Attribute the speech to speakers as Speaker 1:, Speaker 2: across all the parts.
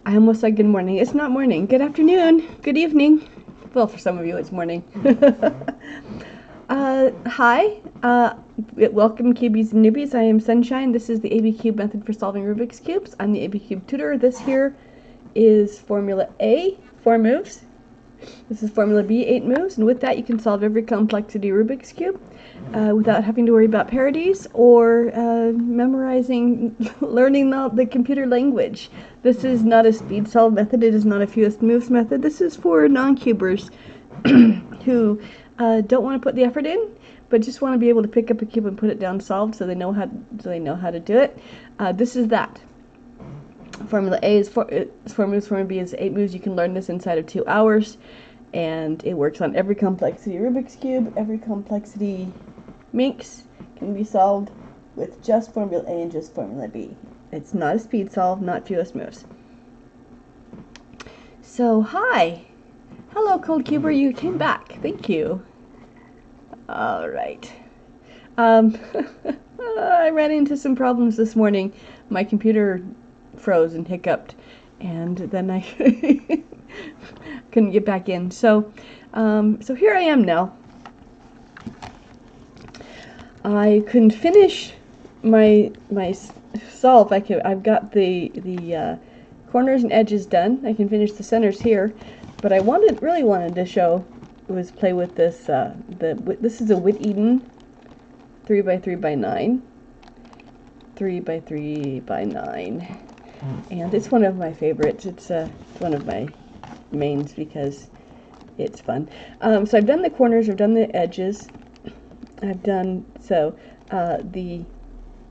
Speaker 1: I almost said good morning. It's not morning. Good afternoon. Good evening. Well, for some of you, it's morning. Hi. Welcome, cubies and newbies. I am Sunshine. This is the ABCube method for solving Rubik's Cubes. I'm the ABCube tutor. This here is Formula A, 4 moves. This is Formula B, 8 moves. And with that, you can solve every complexity Rubik's Cube without having to worry about parodies or memorizing, learning the computer language. This is not a speed solve method. It is not a fewest moves method. This is for non-cubers who don't want to put the effort in, but just want to be able to pick up a cube and put it down solved, so they know how to do it. This is that. Formula A is 4 moves. Formula B is 8 moves. You can learn this inside of 2 hours, and it works on every complexity Rubik's Cube. Every complexity Minx can be solved with just Formula A and just Formula B. It's not a speed solve, not fewest moves. So, hi. Hello, Cold Cuber. You came back. Thank you. All right. I ran into some problems this morning. My computer froze and hiccuped, and then I couldn't get back in. So here I am now. I couldn't finish my solve. I've got the corners and edges done. I can finish the centers here, but I really wanted to play with this. This is a Whit Eden 3x3x9, 3x3x9. And it's one of my favorites. It's one of my mains because it's fun. So I've done the corners, I've done the edges, I've done, the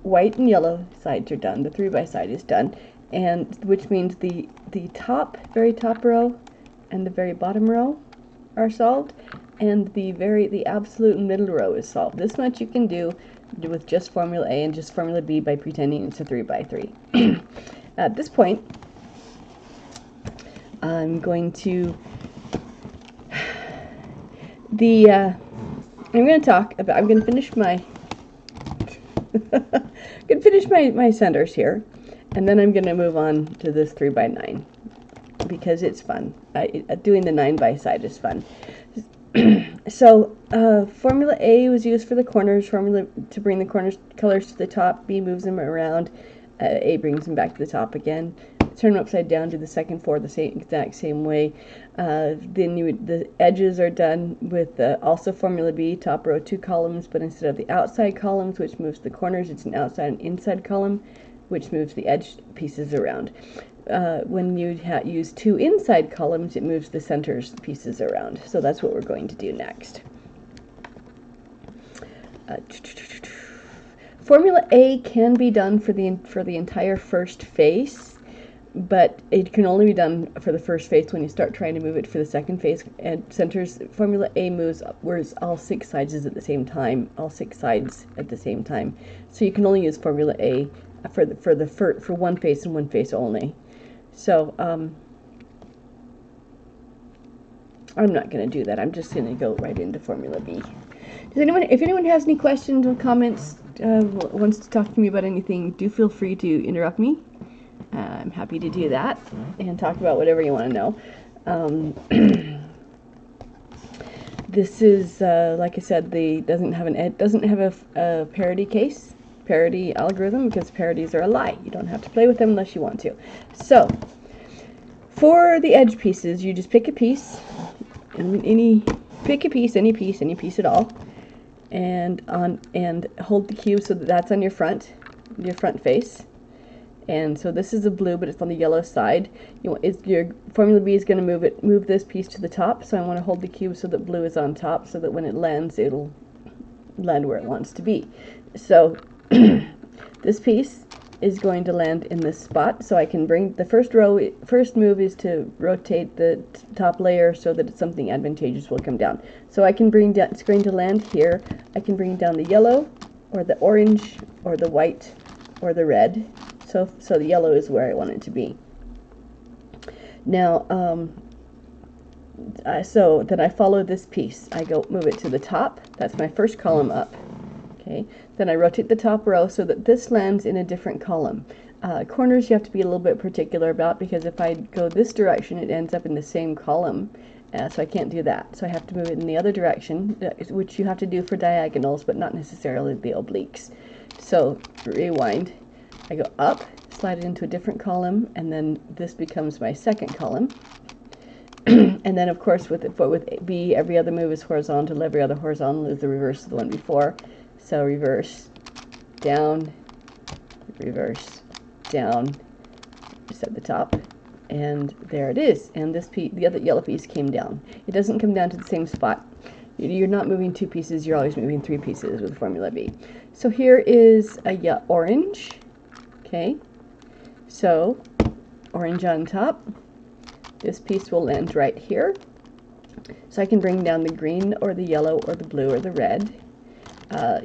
Speaker 1: white and yellow sides are done, the 3x side is done, and which means the very top row and the very bottom row are solved, and the absolute middle row is solved. This much you can do with just Formula A and just Formula B by pretending it's a 3x3. At this point, I'm going to I'm going to finish my my centers here, and then I'm going to move on to this 3x9 because it's fun. Doing the 9x side is fun. So Formula A was used for the corners, formula to bring the colors to the top. B moves them around. A brings them back to the top again. Turn them upside down, do the second 4 the exact same way. Then the edges are done with also Formula B, top row 2 columns, but instead of the outside columns, which moves the corners, it's an outside and inside column, which moves the edge pieces around. When you use 2 inside columns, it moves the centers pieces around. So that's what we're going to do next. Formula A can be done for the entire first face, but it can only be done for the first face when you start trying to move it for the second face. And centers, Formula A moves whereas all 6 sides at the same time, So you can only use Formula A for one face and one face only. So I'm not going to do that. I'm just going to go right into Formula B. If anyone has any questions or comments, wants to talk to me about anything, do feel free to interrupt me. I'm happy to do that and talk about whatever you want to know. This is, like I said, doesn't have a parody algorithm, because parodies are a lie. You don't have to play with them unless you want to. So, for the edge pieces, you just pick a piece, any piece at all, and hold the cube so that that's on your front face. And so this is a blue, but it's on the yellow side. Your Formula B is going to move this piece to the top, so I want to hold the cube so that blue is on top, so that when it lands, it'll land where it wants to be. So this piece is going to land in this spot, so I can bring the first move is to rotate the top layer so that something advantageous will come down. So I can bring down, it's going to land here. I can bring down the yellow, or the orange, or the white, or the red. So the yellow is where I want it to be. Now, so then I follow this piece. I move it to the top. That's my first column up. Okay. Then I rotate the top row so that this lands in a different column. Corners you have to be a little bit particular about, because if I go this direction it ends up in the same column, so I can't do that. So I have to move it in the other direction, which you have to do for diagonals but not necessarily the obliques. So rewind, I go up, slide it into a different column, and then this becomes my second column. And then of course with B, every other move is horizontal, every other horizontal is the reverse of the one before. So reverse, down, reverse, down, just at the top, and there it is. And this piece, the other yellow piece, came down. It doesn't come down to the same spot. You're not moving 2 pieces, you're always moving 3 pieces with Formula B. So here is a orange, okay? So orange on top. This piece will land right here. So I can bring down the green or the yellow or the blue or the red.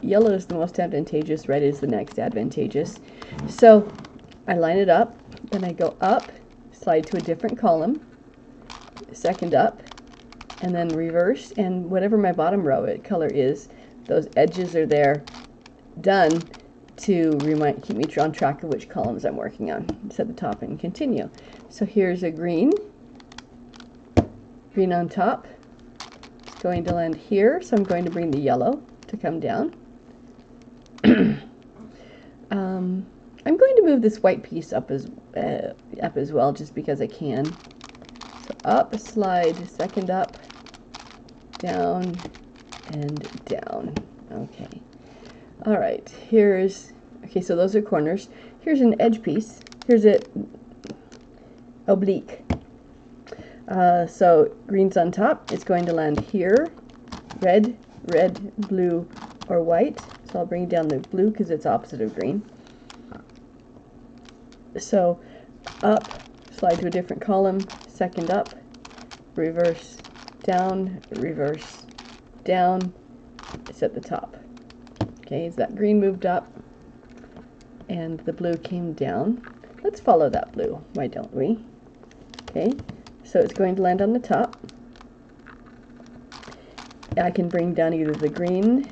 Speaker 1: Yellow is the most advantageous, red is the next advantageous. So I line it up, then I go up, slide to a different column, second up, and then reverse, and whatever my bottom row color is, those edges are there, done, to keep me on track of which columns I'm working on. Set the top and continue. So here's a green on top. It's going to land here, so I'm going to bring the yellow to come down. I'm going to move this white piece up as well, just because I can. So up, slide, second up, down, and down. Okay. All right. Okay, so those are corners. Here's an edge piece. Here's an oblique. So green's on top. It's going to land here. Red, blue, or white. So I'll bring down the blue because it's opposite of green. So up, slide to a different column, second up, reverse, down, it's at the top. Okay, is that green moved up and the blue came down? Let's follow that blue, why don't we? Okay, so it's going to land on the top. I can bring down either the green,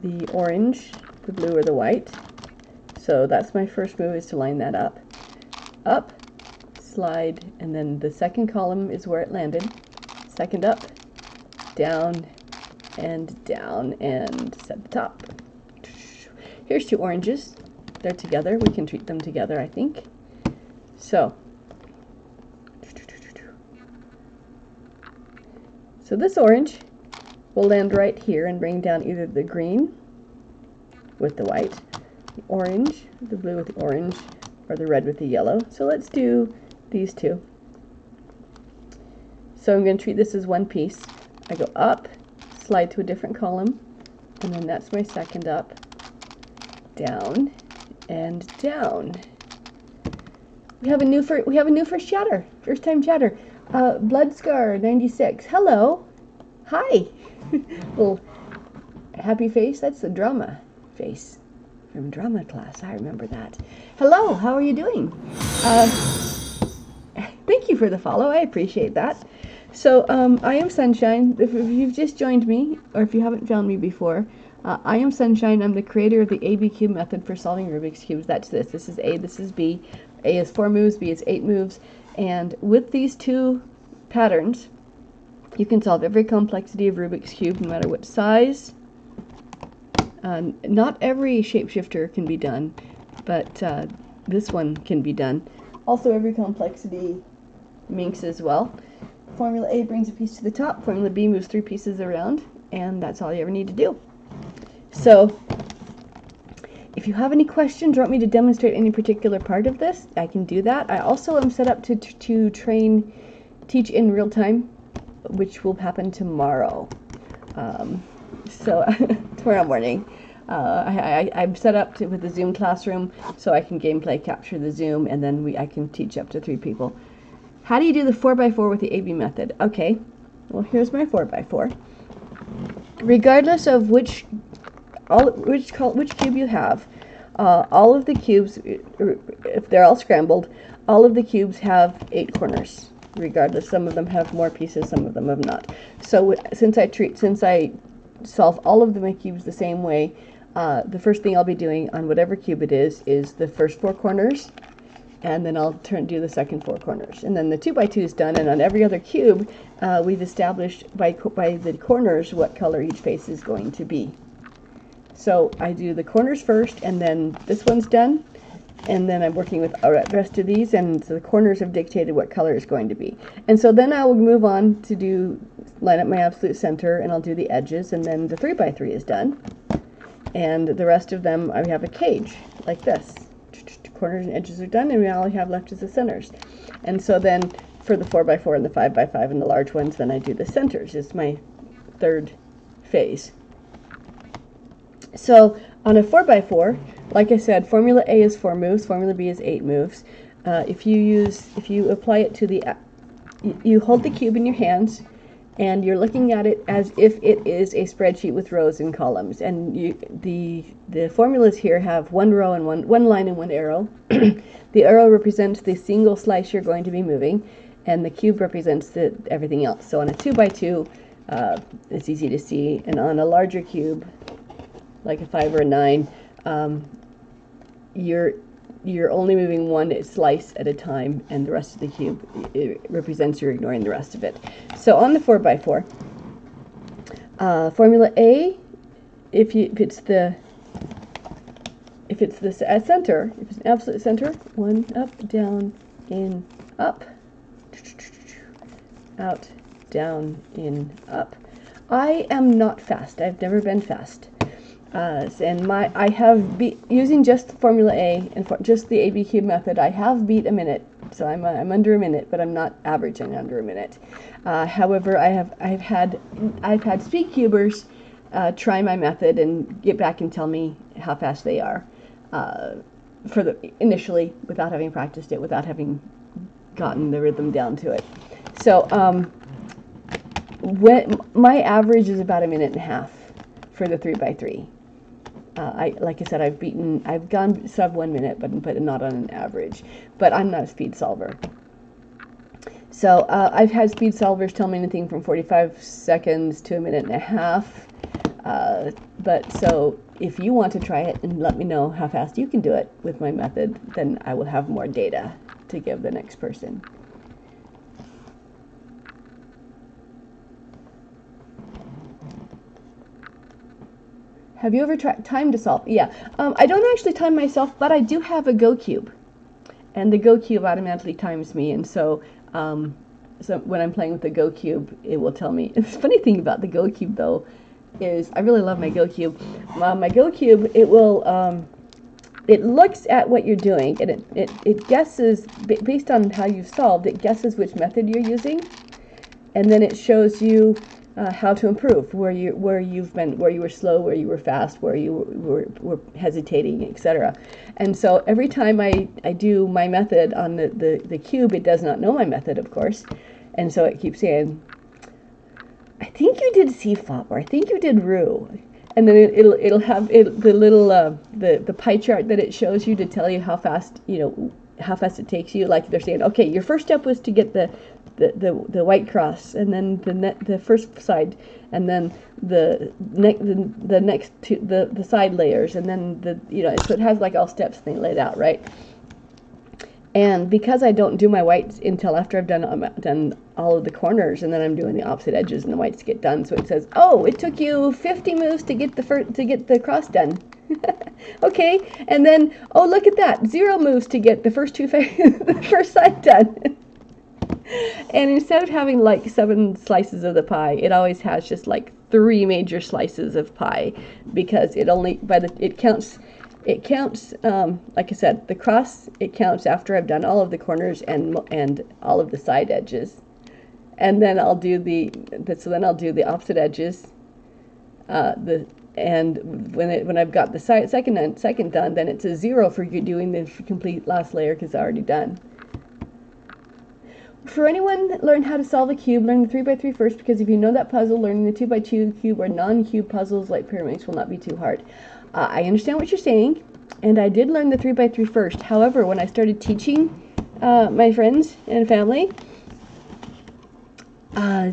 Speaker 1: the orange, the blue, or the white. So that's my first move, is to line that up. Up, slide, and then the second column is where it landed. Second up, down, and set the top. Here's 2 oranges. They're together. We can treat them together, I think. So this orange will land right here and bring down either the green with the white, the orange, the blue with the orange, or the red with the yellow. So let's do these 2. So I'm going to treat this as one piece. I go up, slide to a different column, and then that's my second up, down, and down. We have a new first chatter, first time chatter. Bloodscar 96. Hello, hi. Little happy face. That's the drama face from drama class. I remember that. Hello, how are you doing? Thank you for the follow. I appreciate that. So I am Sunshine. If you've just joined me, or if you haven't found me before, I am Sunshine. I'm the creator of the ABCube method for solving Rubik's Cubes. That's this. This is A, this is B. A is 4 moves, B is 8 moves. And with these 2 patterns, you can solve every complexity of Rubik's Cube, no matter what size. Not every shapeshifter can be done, but this one can be done. Also, every complexity minx as well. Formula A brings a piece to the top, Formula B moves 3 pieces around, and that's all you ever need to do. So, if you have any questions or want me to demonstrate any particular part of this, I can do that. I also am set up to teach in real time, which will happen tomorrow. Tomorrow morning. I'm set up with the Zoom classroom so I can gameplay capture the Zoom, and then I can teach up to 3 people. How do you do the 4x4 with the AB method? Okay, well here's my 4x4. Regardless of which cube you have, all of the cubes, if they're all scrambled, all of the cubes have 8 corners. Regardless, some of them have more pieces, some of them have not. So since I solve all of my cubes the same way, the first thing I'll be doing on whatever cube it is the first 4 corners and then I'll do the second 4 corners. And then the 2x2 is done, and on every other cube, we've established by the corners what color each face is going to be. So I do the corners first, and then this one's done, and then I'm working with the rest of these, and so the corners have dictated what color it's going to be. And so then I will move on to line up my absolute center, and I'll do the edges, and then the 3x3 is done. And the rest of them, I have a cage, like this. Corners and edges are done, and all I have left is the centers. And so then for the 4x4 and the 5x5 and the large ones, then I do the centers. It's my third phase. So on a 4x4, like I said, Formula A is 4 moves, Formula B is 8 moves. If you apply it to you hold the cube in your hands, and you're looking at it as if it is a spreadsheet with rows and columns. And the formulas here have 1 row and one line and 1 arrow. The arrow represents the single slice you're going to be moving, and the cube represents everything else. So on a 2x2, it's easy to see, and on a larger cube, like a 5 or a 9, you're only moving 1 slice at a time, and the rest of the cube represents you're ignoring the rest of it. So on the 4x4, Formula A, if it's the center, if it's an absolute center, 1 up, down, in, up, out, down, in, up. I am not fast. I've never been fast. And I have using just Formula A and just the ABCube method, I have beat a minute. So I'm under a minute, but I'm not averaging under a minute. However, I've had speed cubers try my method and get back and tell me how fast they are. Initially, without having practiced it, without having gotten the rhythm down to it. So my average is about a minute and a half for the 3x3. Like I said, I've gone sub 1 minute, but not on an average. But I'm not a speed solver. So I've had speed solvers tell me anything from 45 seconds to a minute and a half. But so if you want to try it and let me know how fast you can do it with my method, then I will have more data to give the next person. Have you ever tried time to solve? Yeah. I don't actually time myself, but I do have a ABCube. And the ABCube automatically times me. And so when I'm playing with the ABCube, it will tell me. The funny thing about the ABCube, though, is I really love my ABCube. My ABCube, it looks at what you're doing, and it guesses, based on how you've solved, it guesses which method you're using. And then it shows you how to improve, where you were slow, where you were fast, where you were hesitating, etc. And so every time I do my method on the cube, it does not know my method, of course, and so it keeps saying, I think you did CFOP, or I think you did RU, and then it'll have the little the pie chart that it shows you to tell you how fast it takes you. Like they're saying, okay, your first step was to get the white cross, and then the first side, and then the next two, the side layers, and then so it has like all steps thing laid out, right? And because I don't do my whites until after I've done all of the corners, and then I'm doing the opposite edges and the whites get done, so it says, oh, it took you 50 moves to get the cross done. Okay, and then, oh, look at that, 0 moves to get the first the first side done. And instead of having like 7 slices of the pie, it always has just like 3 major slices of pie, because it counts. Like I said, the cross, it counts after I've done all of the corners and all of the side edges, and then I'll do the opposite edges. And when I've got the second done, then it's a 0 for you doing the complete last layer because it's already done. For anyone that learned how to solve a cube, learn the 3x3 first, because if you know that puzzle, learning the 2x2 cube or non-cube puzzles like pyramids will not be too hard. I understand what you're saying, and I did learn the 3x3 first. However, when I started teaching my friends and family, I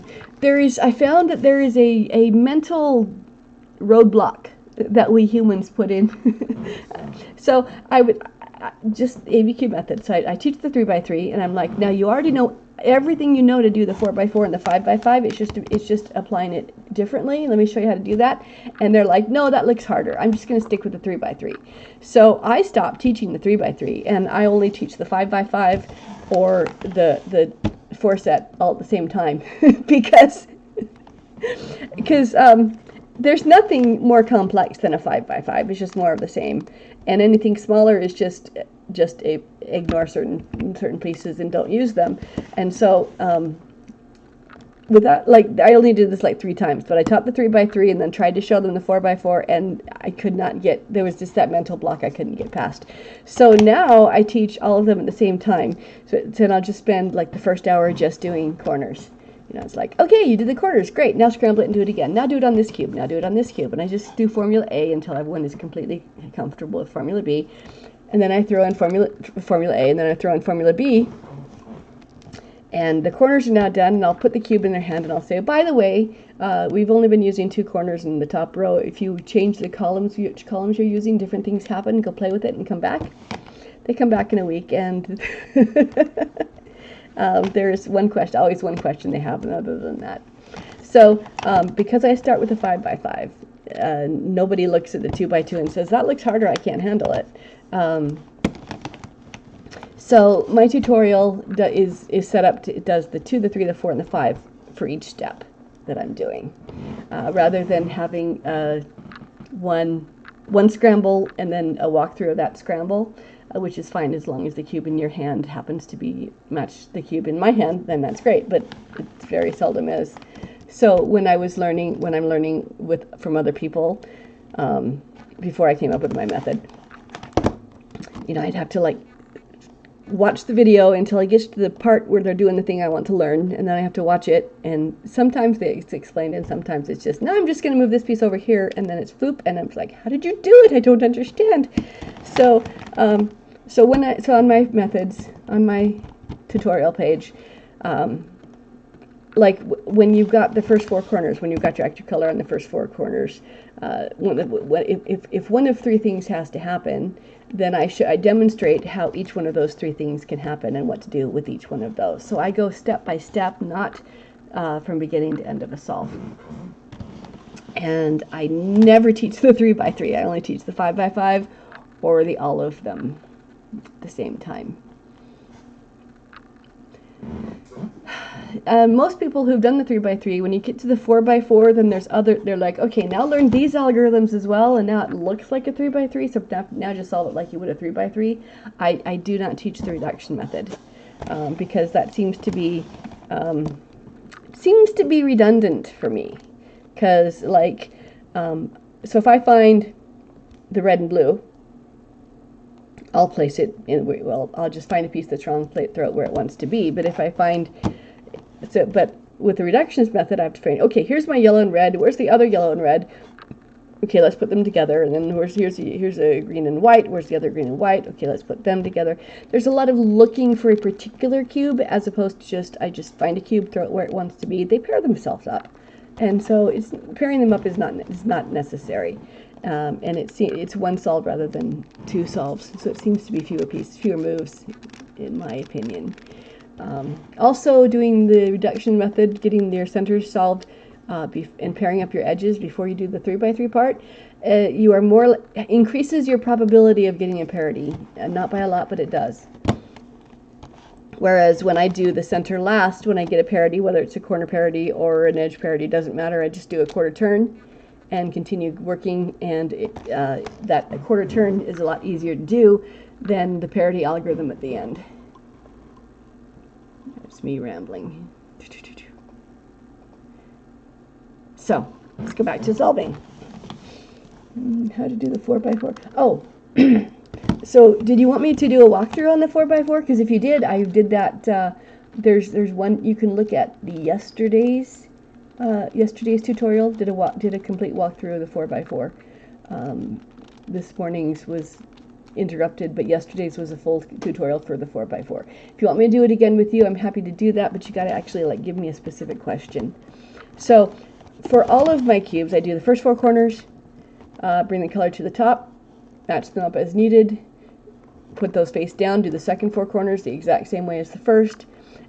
Speaker 1: found that there is a mental roadblock that we humans put in. So just ABCube method. So I teach the 3x3, and I'm like, now you already know everything you know to do the 4x4 and the 5x5. It's just applying it differently. Let me show you how to do that. And they're like, no, that looks harder. I'm just going to stick with the 3x3. So I stopped teaching the 3x3, and I only teach the 5x5 or the 4 set all at the same time because there's nothing more complex than a 5x5. It's just more of the same, and anything smaller is just ignore certain pieces and don't use them. And so with that, like, I only did this like 3 times, but I taught the 3x3 and then tried to show them the 4x4, and I could not get, there was just that mental block I couldn't get past. So now I teach all of them at the same time. So I'll just spend like the first hour just doing corners. You know, it's like, okay, you did the corners, great, now scramble it and do it again. Now do it on this cube, now do it on this cube. And I just do Formula A until everyone is completely comfortable with Formula B. And then I throw in Formula A, and then I throw in Formula B. And the corners are now done, and I'll put the cube in their hand, and I'll say, by the way, we've only been using 2 corners in the top row. If you change the columns, which columns you're using, different things happen. Go play with it and come back. They come back in a week, and there's one question, always one question they have, and other than that. So because I start with a 5x5, nobody looks at the 2x2 and says, that looks harder, I can't handle it. So my tutorial is set up to, it does the 2, the 3, the 4, and the 5 for each step that I'm doing, rather than having one scramble and then a walkthrough of that scramble, which is fine as long as the cube in your hand happens to be match the cube in my hand, then that's great, but it very seldom is. So when I'm learning from other people, before I came up with my method, you know, I'd have to like watch the video until I get to the part where they're doing the thing I want to learn, and then I have to watch it, and sometimes it's explained and sometimes it's just, no, I'm just going to move this piece over here, and then it's floop, and I'm like, how did you do it? I don't understand. So so on my methods, on my tutorial page, like when you've got the first 4 corners, when you've got your extra color on the first 4 corners, if one of 3 things has to happen, then I demonstrate how each one of those 3 things can happen and what to do with each one of those. So I go step by step, not from beginning to end of a solve. And I never teach the 3x3. I only teach the 5x5 or the all of them at the same time. Most people who've done the 3x3, when you get to the 4x4, then they're like, okay, now learn these algorithms as well, and now it looks like a 3x3, so now just solve it like you would a 3x3. I do not teach the reduction method, because that seems to be redundant for me, because like, so if I find the red and blue, I'll place it in, well, I'll just find a piece that's wrong, throw it where it wants to be. But if I find, but with the reductionist method, I have to find, okay, here's my yellow and red, where's the other yellow and red? Okay, let's put them together, and then here's a green and white, where's the other green and white? Okay, let's put them together. There's a lot of looking for a particular cube, as opposed to I just find a cube, throw it where it wants to be. They pair themselves up. And so pairing them up is not necessary. And it's one solve rather than 2 solves, so it seems to be fewer moves, in my opinion. Also, doing the reduction method, getting your centers solved, and pairing up your edges before you do the 3x3 part, increases your probability of getting a parity. Not by a lot, but it does. Whereas when I do the center last, when I get a parity, whether it's a corner parity or an edge parity, doesn't matter. I just do a quarter turn and continue working, and that a quarter turn is a lot easier to do than the parity algorithm at the end. That's me rambling. So let's go back to solving. How to do the 4x4. Oh, so did you want me to do a walkthrough on the 4x4? Because if you did, I did that. There's one you can look at. The yesterday's tutorial did a complete walkthrough of the 4x4. This morning's was interrupted, but yesterday's was a full tutorial for the 4x4. If you want me to do it again with you, I'm happy to do that, but you got to actually like give me a specific question. So for all of my cubes, I do the first 4 corners, bring the color to the top, match them up as needed, put those face down, do the second four corners the exact same way as the first,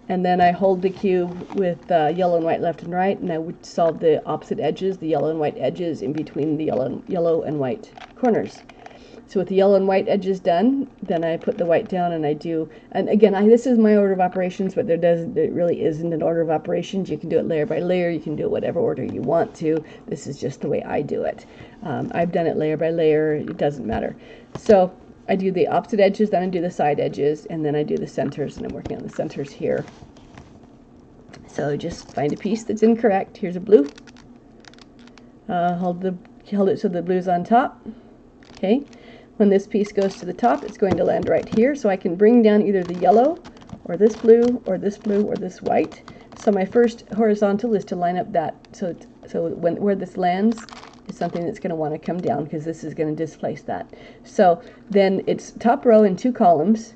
Speaker 1: and then I hold the cube with yellow and white left and right, and I would solve the opposite edges, the yellow and white edges in between the yellow and white corners. So with the yellow and white edges done, then I put the white down and I do, and again, this is my order of operations, but there really isn't an order of operations. You can do it layer by layer, you can do it whatever order you want to. This is just the way I do it. I've done it layer by layer, it doesn't matter. So I do the opposite edges, then I do the side edges, and then I do the centers, and I'm working on the centers here. So just find a piece that's incorrect. Here's a blue. Hold it so the blue's on top. Okay. When this piece goes to the top, it's going to land right here, so I can bring down either the yellow, or this blue, or this blue, or this white. So my first horizontal is to line up that, so where this lands is something that's going to want to come down, because this is going to displace that. So then it's top row in 2 columns,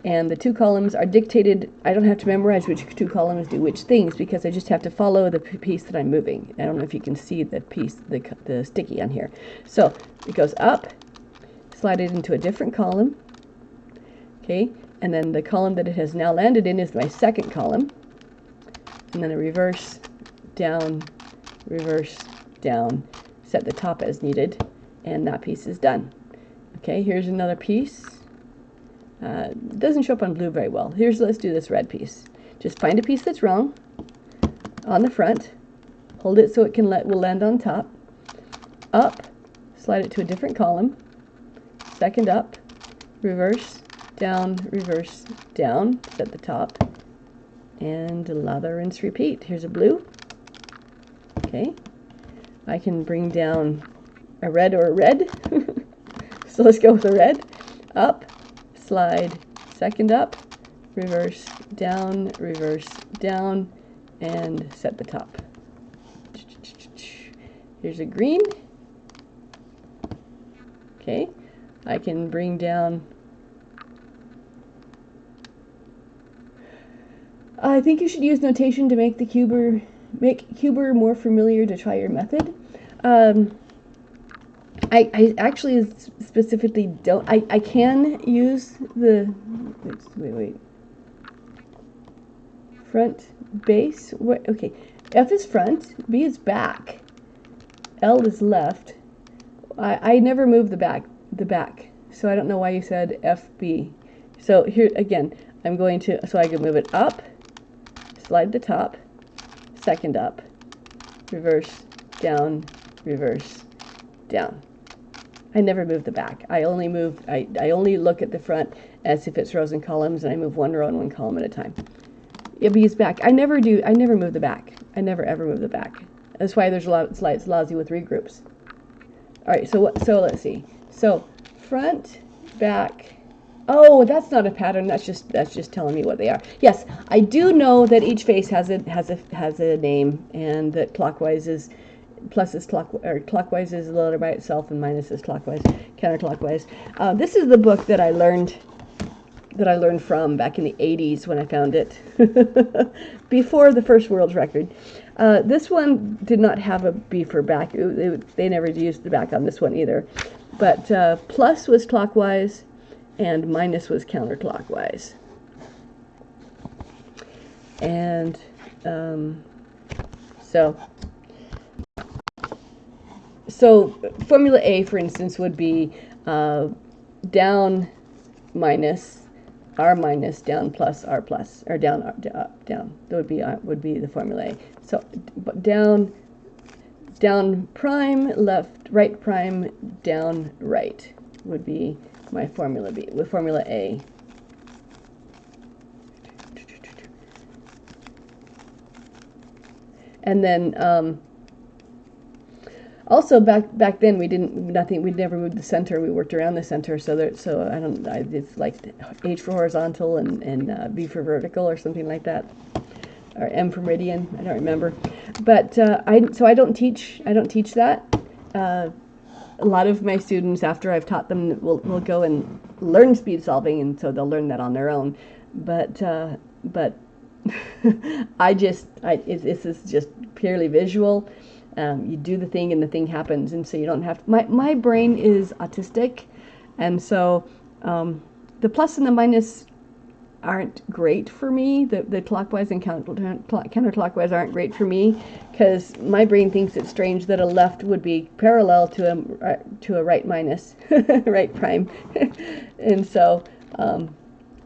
Speaker 1: and the 2 columns are dictated. I don't have to memorize which 2 columns do which things, because I just have to follow the piece that I'm moving. I don't know if you can see the piece, the sticky on here. So it goes up, slide it into a different column, okay, and then the column that it has now landed in is my second column, and then a reverse, down, set the top as needed, and that piece is done. Okay, here's another piece. It doesn't show up on blue very well. Let's do this red piece. Just find a piece that's wrong on the front, hold it so it will land on top, up, slide it to a different column, second up, reverse, down, set the top, and lather, rinse, repeat. Here's a blue. Okay, I can bring down a red or a red. So let's go with a red. Up, slide, second up, reverse, down, and set the top. Here's a green. Okay. I can bring down, I think you should use notation to make cuber more familiar to try your method. I actually specifically don't, I can use the, wait, front, base, okay, F is front, B is back, L is left. I never move the back, so I don't know why you said FB. So here again, I'm going to, so I can move it up, slide the top, second up, reverse, down. I never move the back. I only look at the front as if it's rows and columns, and I move one row and one column at a time. B is back. I never move the back. I never ever move the back. That's why there's a lot of slides lousy with regroups. All right, so let's see. So front, back. Oh, that's not a pattern. That's just telling me what they are. Yes, I do know that each face has a name, and that clockwise is clockwise is a letter by itself, and minus is clockwise, counterclockwise. This is the book that I learned from back in the 80s when I found it, before the first world's record. This one did not have a B for back. They never used the back on this one either. But plus was clockwise and minus was counterclockwise. And so formula A, for instance, would be down minus R minus, down plus R plus, or down up, down. That would be the formula A. So down prime, left, right prime, down right would be my formula B, with formula A. And then also back then we'd never moved the center. We worked around the center, so it's like H for horizontal and B for vertical or something like that, or M for meridian. I don't remember, but I don't teach that. A lot of my students, after I've taught them, will go and learn speed solving, and so they'll learn that on their own. But this is just purely visual. You do the thing and the thing happens, and so you don't have to. My brain is autistic, and so the plus and the minus aren't great for me. The clockwise and counterclockwise aren't great for me, because my brain thinks it's strange that a left would be parallel to a right minus, right prime. And so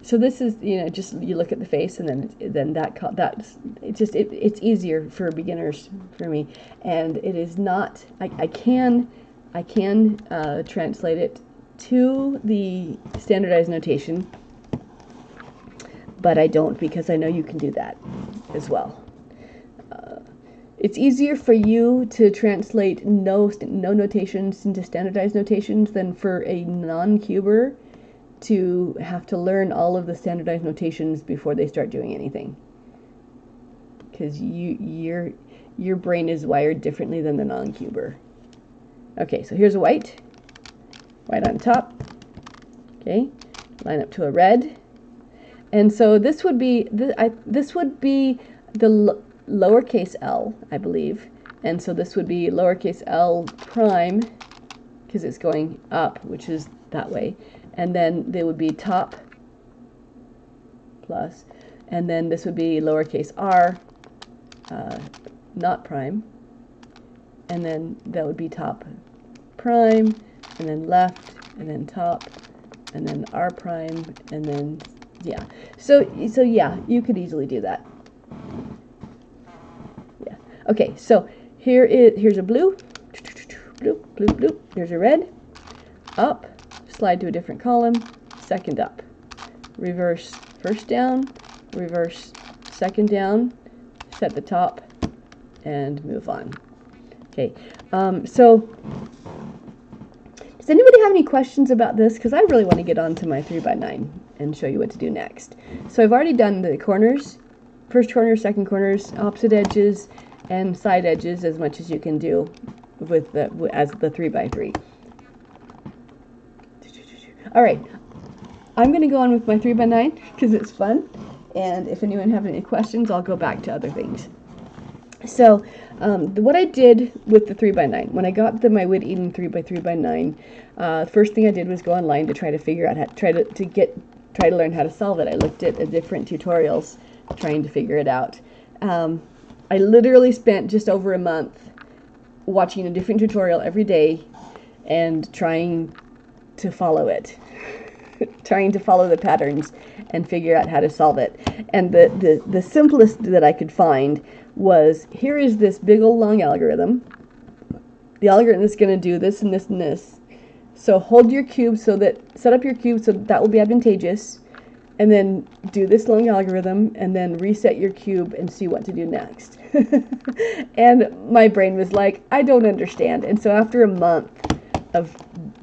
Speaker 1: so this is, you know, just you look at the face, and that's it's easier for beginners for me. And it is not, I can translate it to the standardized notation, but I don't, because I know you can do that as well. It's easier for you to translate no notations into standardized notations than for a non-cuber to have to learn all of the standardized notations before they start doing anything. Because your brain is wired differently than the non-cuber. Okay, so here's a white on top. Okay, line up to a red. And so this would be the lowercase l, I believe. And so this would be lowercase l prime, because it's going up, which is that way. And then there would be top plus, and then this would be lowercase r, not prime. And then that would be top prime, and then left, and then top, and then r prime, and then yeah. So yeah, you could easily do that. Yeah. Okay, so here's a blue, blue. Here's a red, up, slide to a different column, second up, reverse first down, reverse second down, set the top, and move on. Okay. So does anybody have any questions about this? Because I really want to get on to my 3x9 and show you what to do next. So I've already done the corners, first corner, second corners, opposite edges, and side edges as much as you can do with the 3x3. All right, I'm going to go on with my 3x9 because it's fun, and if anyone has any questions, I'll go back to other things. So what I did with the 3x9, when I got my Wood Eden 3x3x9, first thing I did was go online to try to figure out how try to learn how to solve it. I looked at different tutorials trying to figure it out. I literally spent just over a month watching a different tutorial every day and trying to follow it, trying to follow the patterns and figure out how to solve it. And the simplest that I could find was, here is this big old long algorithm. The algorithm is going to do this and this and this. So hold your cube set up your cube so that will be advantageous, and then do this long algorithm, and then reset your cube and see what to do next. And my brain was like, I don't understand. And so after a month of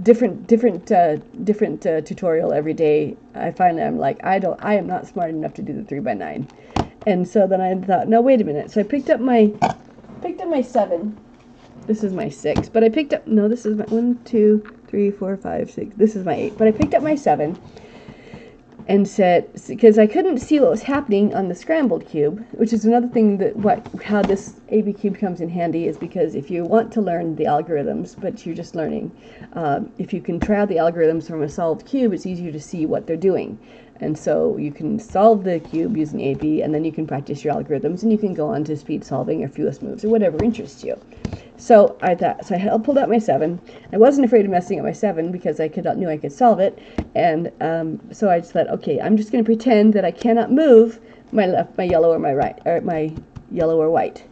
Speaker 1: different tutorial every day, I'm like, I am not smart enough to do the 3x9. And so then I thought, no, wait a minute. So I picked up my 7. This is my 6, but I picked up, no, this is my 1, 2, 3, 4, 5, 6. This is my 8, but I picked up my 7 and said, because I couldn't see what was happening on the scrambled cube, which is another thing how this ABCube comes in handy, is because if you want to learn the algorithms, but you're just learning, if you can try out the algorithms from a solved cube, it's easier to see what they're doing. And so you can solve the cube using AB, and then you can practice your algorithms, and you can go on to speed solving or fewest moves or whatever interests you. So I pulled out my 7. I wasn't afraid of messing up my 7 because I knew I could solve it. And so I just thought, okay, I'm just going to pretend that I cannot move my left, my yellow, or my right, or my yellow or white.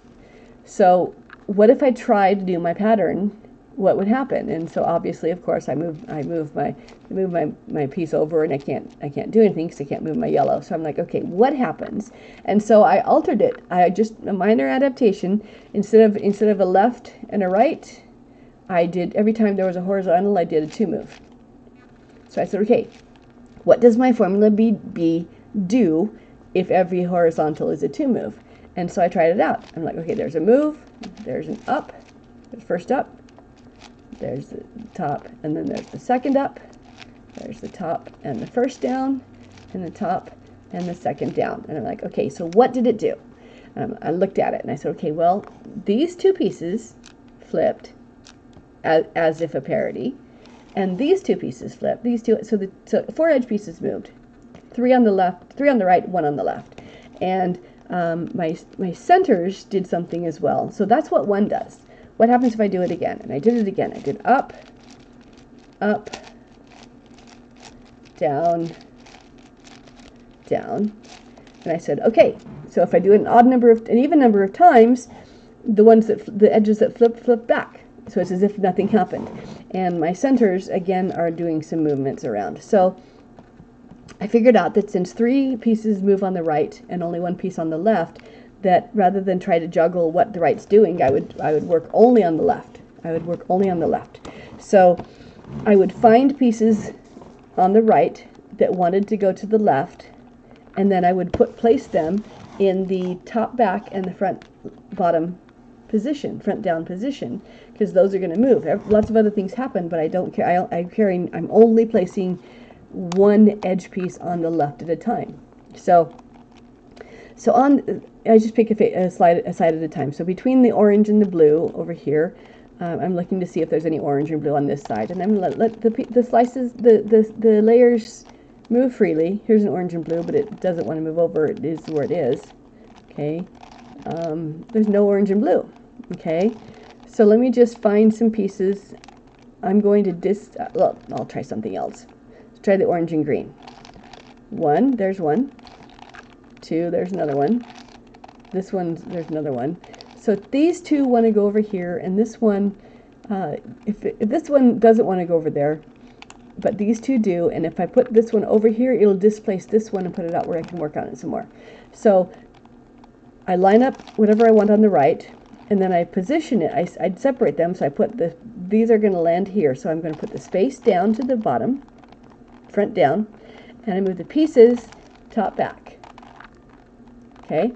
Speaker 1: So what if I tried to do my pattern? What would happen? And so obviously, of course, I move my piece over, and I can't do anything because I can't move my yellow. So I'm like, okay, what happens? And so I altered it. I just, a minor adaptation. Instead of a left and a right, I did, every time there was a horizontal, I did a 2 move. So I said, okay, what does my formula B do if every horizontal is a 2 move? And so I tried it out. I'm like, okay, there's a move, there's an up, there's first up, there's the top, and then there's the second up, there's the top and the first down, and the top and the second down. And I'm like, okay, so what did it do? I looked at it and I said, okay, well, these 2 pieces flipped as if a parity, and these two pieces flip. These two, so 4 edge pieces moved. 3 on the left, 3 on the right, 1 on the left. And my centers did something as well. So that's what 1 does. What happens if I do it again? And I did it again. I did up, up, down, down. And I said, okay, so if I do it an even number of times, the edges that flip back. So it's as if nothing happened. And my centers, again, are doing some movements around. So I figured out that since 3 pieces move on the right and only 1 piece on the left, that rather than try to juggle what the right's doing, I would work only on the left. I would work only on the left. So I would find pieces on the right that wanted to go to the left, and then I would place them in the top back and the front bottom position, front down position, because those are going to move. Lots of other things happen, but I don't care. I'm only placing 1 edge piece on the left at a time. So I just pick a side at a time. So between the orange and the blue over here, I'm looking to see if there's any orange and blue on this side, and I'm going to let the slices, the layers move freely. Here's an orange and blue, but it doesn't want to move over. It is where it is. Okay. There's no orange and blue. Okay. So let me just find some pieces. I'm going to well, I'll try something else. Let's try the orange and green. 1, there's 1. 2, there's another one. There's another one. So these 2 want to go over here, and this one, if this one doesn't want to go over there, but these 2 do, and if I put this one over here, it'll displace this one and put it out where I can work on it some more. So I line up whatever I want on the right, and then I position it. I'd separate them, so I put these are going to land here, so I'm going to put the space down to the bottom, front down, and I move the pieces top back. Okay,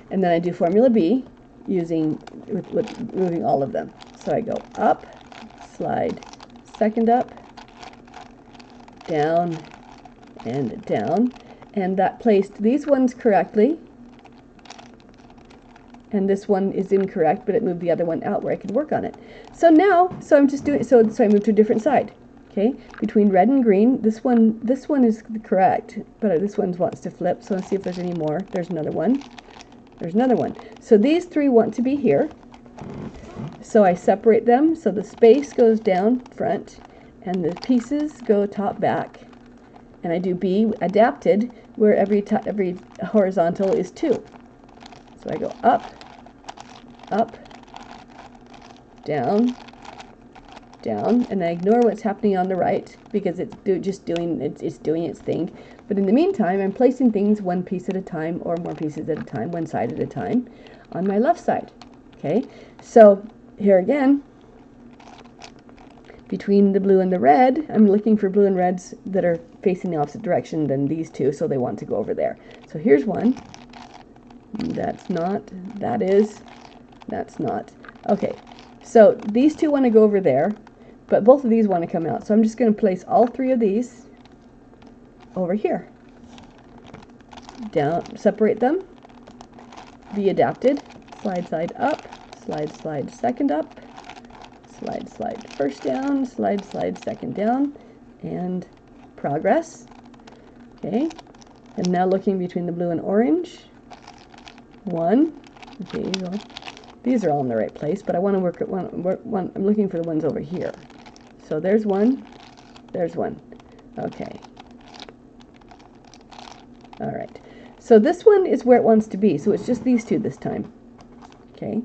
Speaker 1: and then I do Formula B with moving all of them. So I go up, slide, second up, down, and down, and that placed these ones correctly, and this one is incorrect, but it moved the other one out where I could work on it. So now, I'm just doing, so I moved to a different side. Okay, between red and green, this one is correct, but this one wants to flip, so let's see if there's any more. There's another one. There's another one. So these 3 want to be here. So I separate them, so the space goes down front, and the pieces go top back. And I do B adapted, where every horizontal is 2. So I go up, up, down, down, and I ignore what's happening on the right because it's doing its thing. But in the meantime, I'm placing things 1 piece at a time, or more pieces at a time, 1 side at a time, on my left side. Okay, so here again, between the blue and the red, I'm looking for blue and reds that are facing the opposite direction than these 2, so they want to go over there. So here's one. That's not. That is. That's not. Okay, so these 2 want to go over there, but both of these want to come out. So I'm just going to place all 3 of these over here. Down, separate them. Be adapted. Slide, slide up. Slide, slide second up. Slide, slide first down. Slide, slide second down. And progress. Okay. And now looking between the blue and orange. 1. Okay, these are all in the right place, but I want to work at one. I'm looking for the ones over here. So there's 1. There's 1. Okay. All right. So this one is where it wants to be. So it's just these 2 this time. Okay.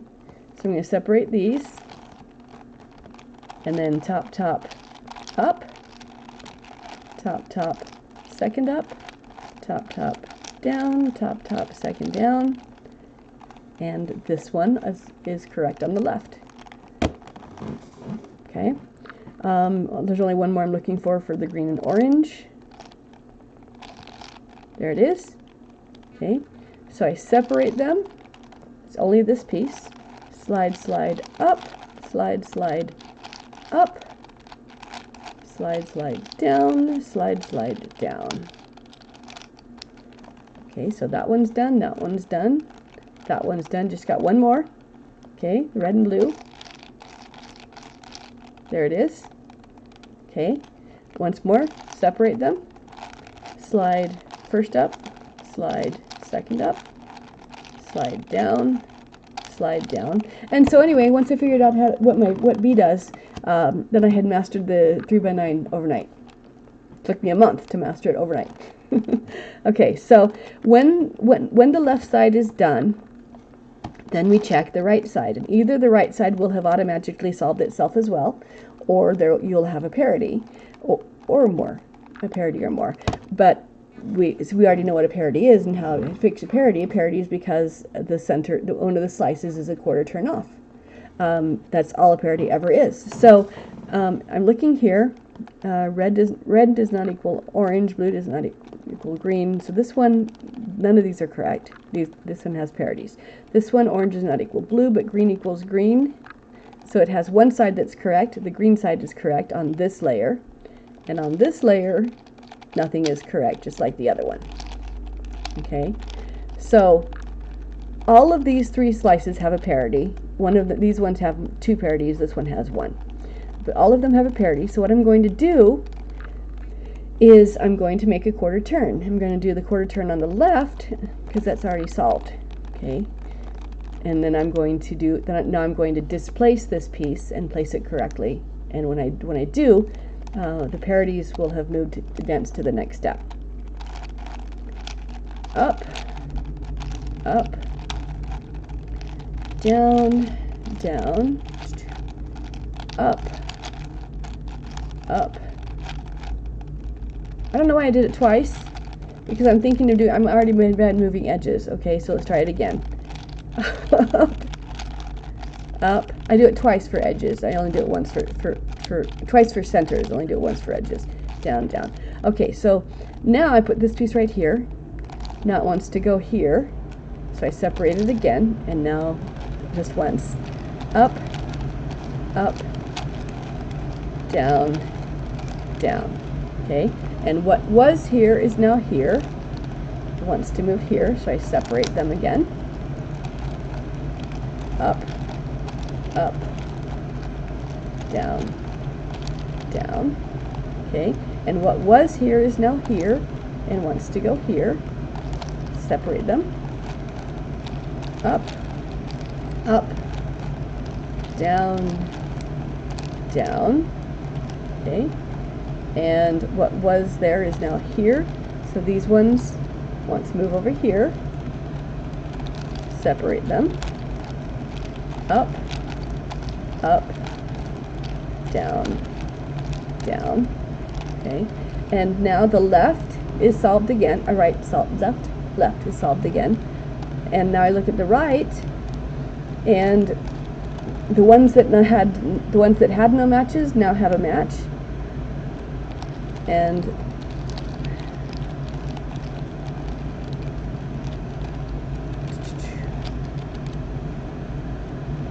Speaker 1: So I'm going to separate these, and then top, top, up, top, top, second up, top, top, down, top, top, second down. And this one is correct on the left. Okay. There's only one more I'm looking for the green and orange. There it is. Okay. So I separate them. It's only this piece. Slide, slide up. Slide, slide up. Slide, slide down. Slide, slide down. Okay, so that one's done. That one's done. That one's done. Just got one more. Okay, red and blue. There it is. Okay, once more, separate them. Slide first up, slide second up, slide down, slide down. And so anyway, once I figured out what B does, then I had mastered the 3x9 overnight. It took me a month to master it overnight. Okay, so when the left side is done, then we check the right side, and either the right side will have automatically solved itself as well, or you'll have a parity, or more, a parity or more. But we already know what a parity is and how to fix a parity. A parity is because the center, one of the slices is a quarter turn off. That's all a parity ever is. So I'm looking here. Red does not equal orange. Blue does not equal green. So this one, none of these are correct. This one has parities. This one, orange does not equal blue, but green equals green. So it has one side that's correct. The green side is correct on this layer. And on this layer, nothing is correct, just like the other one. Okay? So all of these three slices have a parity. These ones have two parities. This one has one. But all of them have a parity. So what I'm going to do is I'm going to make a quarter turn. I'm going to do the quarter turn on the left because that's already solved. Okay? And then I'm going to do, now I'm going to displace this piece and place it correctly. And when I do, the parities will have moved advanced to the next step. Up, up, down, down, up, up. I don't know why I did it twice, because I'm thinking of I'm already bad moving edges. Okay, so let's try it again. Up, up. I do it twice for edges. I only do it once twice for centers. I only do it once for edges. Down, down. Okay, so now I put this piece right here. Now it wants to go here, so I separate it again, and now just once. Up, up, down, down. Okay, and what was here is now here. It wants to move here, so I separate them again. Up, up, down, down. Okay, and what was here is now here and wants to go here. Separate them. Up, up, down, down. Okay, and what was there is now here. So these ones want to move over here. Separate them. Up, up, down, down. Okay, and now the left is solved again. Right, solved, left is solved again. And now I look at the right, and the ones that had no matches now have a match. And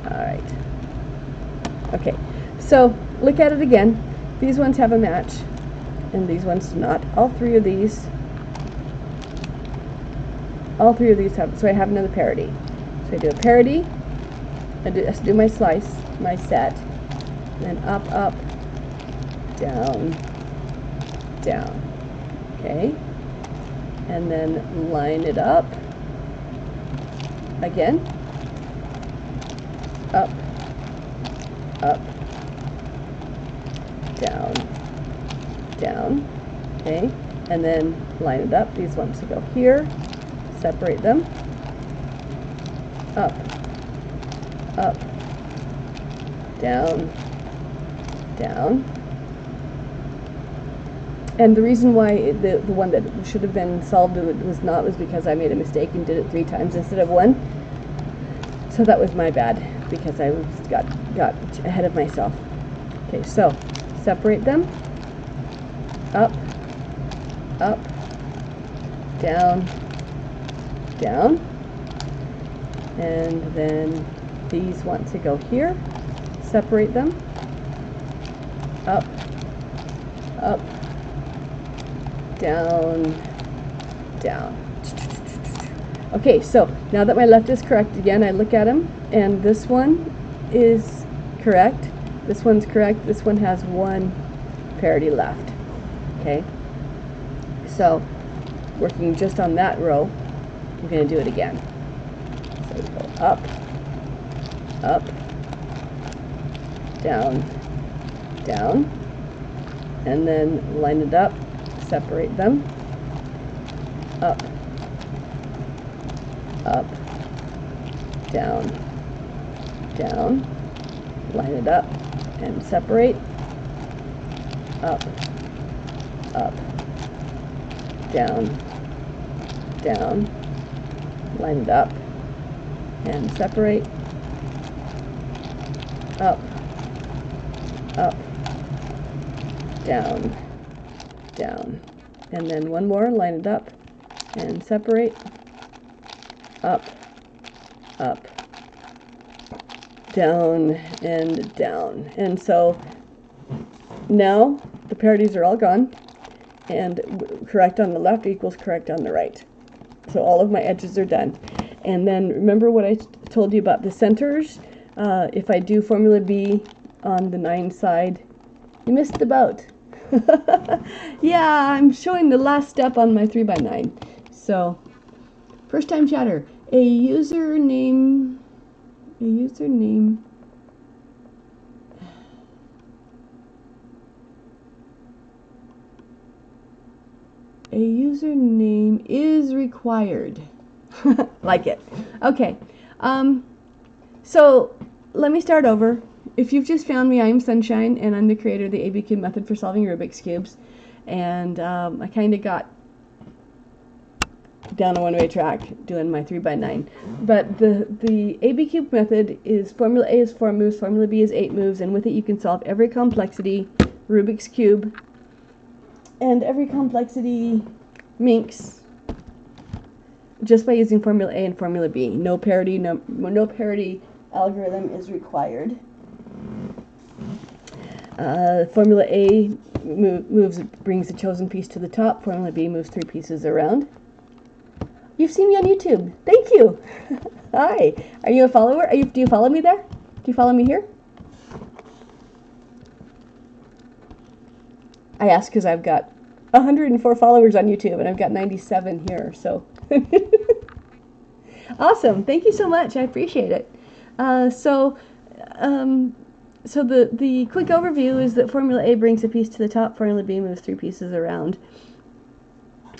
Speaker 1: all right. Okay, so look at it again. These ones have a match, and these ones do not. All three of these have. So I have another parity. So I do a parity. I do my slice, my set, then up, up, down, down. Okay, and then line it up again. Up, up, down, down. Okay, and then line it up. These ones to go here. Separate them. Up, up, down, down. And the reason why the one that should have been solved was not was because I made a mistake and did it 3 times instead of 1. So that was my bad, because I got ahead of myself. Okay, so separate them. Up, up, down, down. And then these want to go here. Separate them. Up, up, down, down. Okay, so now that my left is correct again, I look at them, and this one is correct. This one's correct. This one has one parity left. Okay, so working just on that row, we're going to do it again. So we go up, up, down, down, and then line it up, separate them, up, up, down, down, line it up and separate, up, up, down, down, line it up and separate, up, up, down, down, and then one more, line it up and separate, up, up, down, and down. And so now the parities are all gone, and correct on the left equals correct on the right. So all of my edges are done. And then remember what I told you about the centers? If I do formula B on the 9 side, you missed the boat. Yeah, I'm showing the last step on my 3x9. So, first time chatter. A username. A username is required. Like it. Okay. So let me start over. If you've just found me, I'm Sunshine, and I'm the creator of the ABCube method for solving Rubik's Cubes. And I kind of got down a one-way track doing my 3x9. But the ABCube method is formula A is 4 moves, formula B is 8 moves, and with it you can solve every complexity Rubik's Cube and every complexity Minx just by using formula A and formula B. No parity algorithm is required. Formula A brings the chosen piece to the top. Formula B moves 3 pieces around. You've seen me on YouTube. Thank you. Hi. Are you a follower? Do you follow me there? Do you follow me here? I ask because I've got 104 followers on YouTube and I've got 97 here. So awesome. Thank you so much. I appreciate it. So the quick overview is that formula A brings a piece to the top, formula B moves 3 pieces around.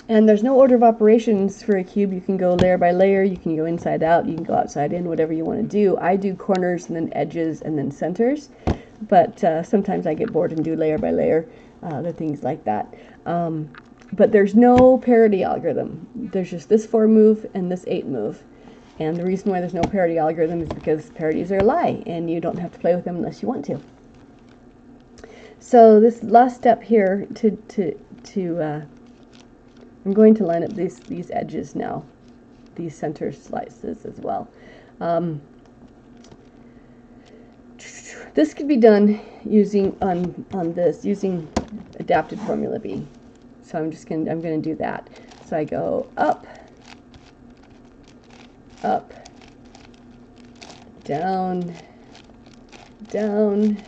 Speaker 1: And there's no order of operations for a cube. You can go layer by layer, you can go inside out, you can go outside in, whatever you want to do. I do corners and then edges and then centers, but sometimes I get bored and do layer by layer, other things like that. But there's no parity algorithm. There's just this 4 move and this 8 move. And the reason why there's no parity algorithm is because parities are a lie, and you don't have to play with them unless you want to. So this last step here I'm going to line up these edges now, these center slices as well. This could be done using using adapted formula B. So I'm going to do that. So I go up, up, down, down,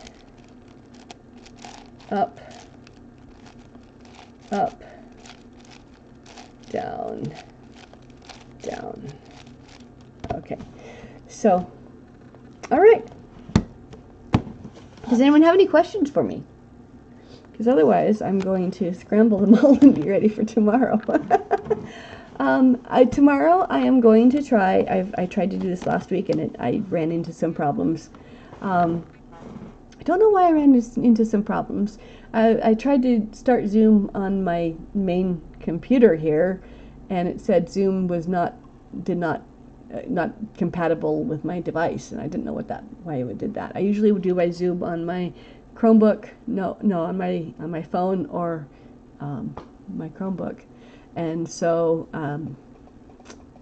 Speaker 1: up, up, down, down. Okay, so, all right. Does anyone have any questions for me? Because otherwise, I'm going to scramble them all and be ready for tomorrow. Tomorrow, I am going to try. I tried to do this last week, and I ran into some problems. I don't know why I ran into some problems. I tried to start Zoom on my main computer here, and it said Zoom was not compatible with my device, and I didn't know why it did that. I usually would do my Zoom on my Chromebook, on my phone or my Chromebook, and so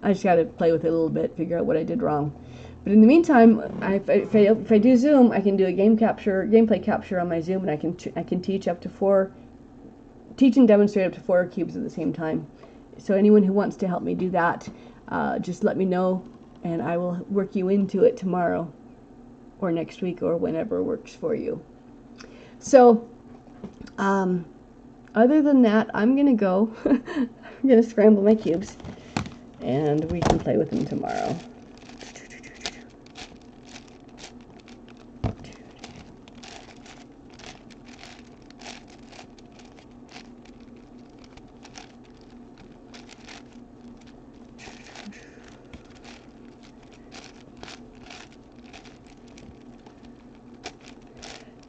Speaker 1: I just got to play with it a little bit, figure out what I did wrong. But in the meantime, if I do Zoom, I can do a gameplay capture on my Zoom, and I can teach and demonstrate up to 4 cubes at the same time. So anyone who wants to help me do that, just let me know, and I will work you into it tomorrow, or next week, or whenever works for you. So Other than that, I'm gonna go. I'm gonna scramble my cubes, and we can play with them tomorrow.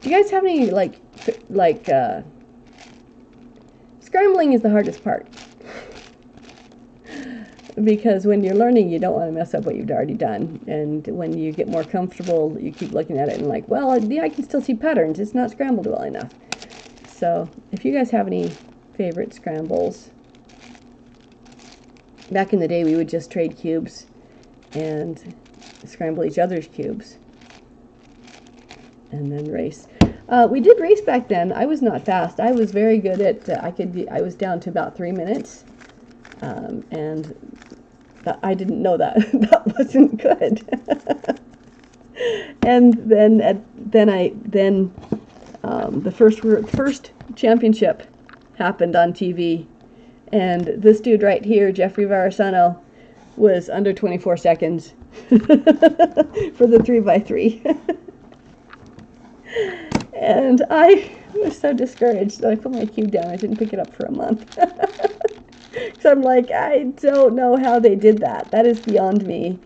Speaker 1: Do you guys have any scrambling is the hardest part, because when you're learning, you don't want to mess up what you've already done, and when you get more comfortable, you keep looking at it and like, well, yeah, I can still see patterns, it's not scrambled well enough. So if you guys have any favorite scrambles, back in the day we would just trade cubes and scramble each other's cubes and then race. We did race back then. I was not fast. I was very good at, I was down to about 3 minutes, and I didn't know that. That wasn't good. And then the first championship happened on TV, and this dude right here, Jeffrey Varasano, was under 24 seconds for the 3x3. And I was so discouraged that I put my cube down. I didn't pick it up for a month. So I'm like, I don't know how they did that. That is beyond me.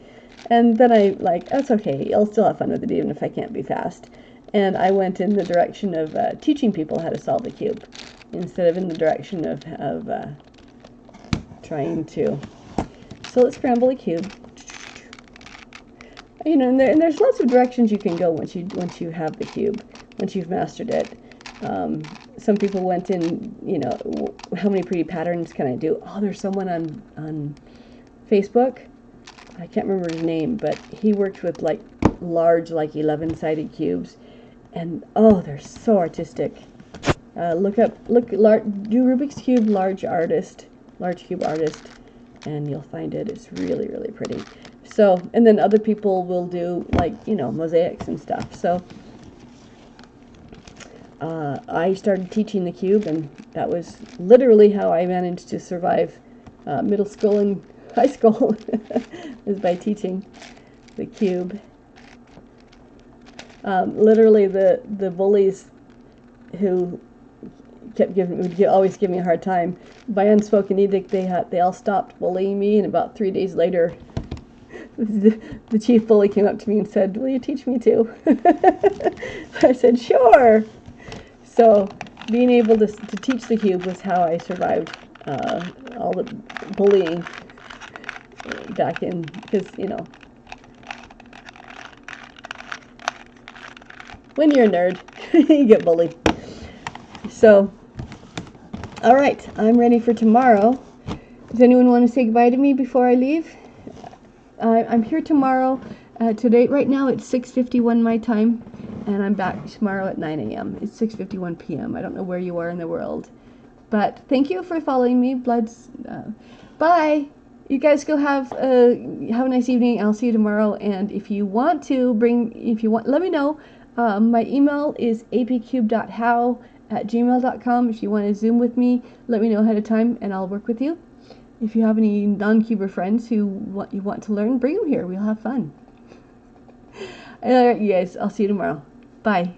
Speaker 1: And then I like, that's okay. I'll still have fun with it even if I can't be fast. And I went in the direction of teaching people how to solve the cube instead of in the direction of trying to. So let's scramble a cube. You know, and there's lots of directions you can go once you have the cube, once you've mastered it. Some people went in, you know, how many pretty patterns can I do? Oh, there's someone on Facebook. I can't remember his name, but he works with like large, like 11-sided cubes, and oh, they're so artistic. Do Rubik's Cube large cube artist, and you'll find it. It's really, really pretty. So, and then other people will do like, you know, mosaics and stuff. So I started teaching the cube, and that was literally how I managed to survive middle school and high school, is by teaching the cube. Literally the bullies who would always give me a hard time, by unspoken edict, they all stopped bullying me, and about 3 days later, the chief bully came up to me and said, "Will you teach me too?" I said, "Sure." So being able to teach the cube was how I survived all the bullying back in, because, you know, when you're a nerd, you get bullied. So, all right, I'm ready for tomorrow. Does anyone want to say goodbye to me before I leave? I'm here tomorrow. Today, right now, it's 6:51 my time, and I'm back tomorrow at 9 a.m. It's 6:51 p.m. I don't know where you are in the world, but thank you for following me, Bloods. Bye. You guys go have a nice evening. I'll see you tomorrow. And if you want, let me know. My email is abcube.how@gmail.com. If you want to Zoom with me, let me know ahead of time, and I'll work with you. If you have any non-cuber friends who you want to learn, bring them here. We'll have fun. All right, you guys. I'll see you tomorrow. Bye.